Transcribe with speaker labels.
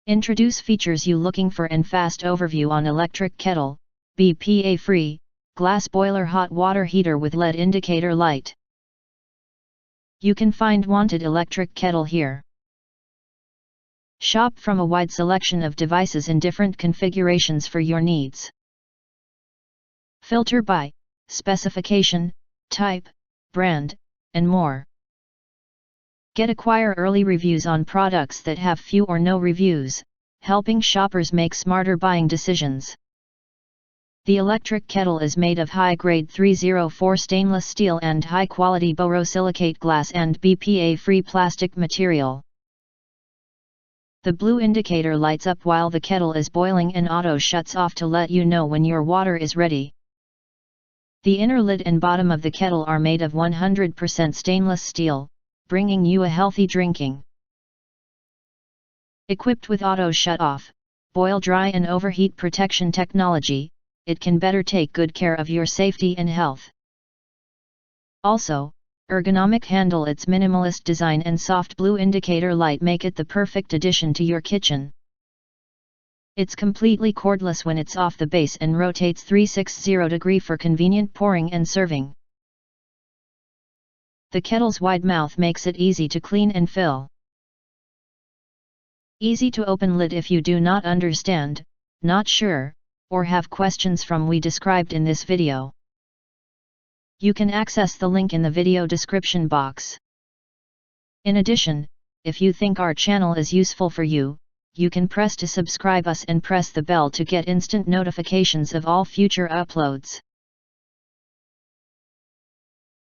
Speaker 1: Introduce features you looking for and fast overview on electric kettle, BPA free, glass boiler hot water heater with LED indicator light. You can find wanted electric kettle here. Shop from a wide selection of devices in different configurations for your needs. Filter by specification, type, brand, and more. Acquire early reviews on products that have few or no reviews, helping shoppers make smarter buying decisions. The electric kettle is made of high-grade 304 stainless steel and high-quality borosilicate glass and BPA-free plastic material. The blue indicator lights up while the kettle is boiling and auto shuts off to let you know when your water is ready. The inner lid and bottom of the kettle are made of 100% stainless steel, bringing you a healthy drinking. Equipped with auto shut-off, boil dry and overheat protection technology, it can better take good care of your safety and health. Also, ergonomic handle, its minimalist design and soft blue indicator light make it the perfect addition to your kitchen. It's completely cordless when it's off the base and rotates 360 degrees for convenient pouring and serving. The kettle's wide mouth makes it easy to clean and fill. Easy to open lid if you do not understand, not sure, or have questions from we described in this video. You can access the link in the video description box. In addition, if you think our channel is useful for you, you can press to subscribe us and press the bell to get instant notifications of all future uploads.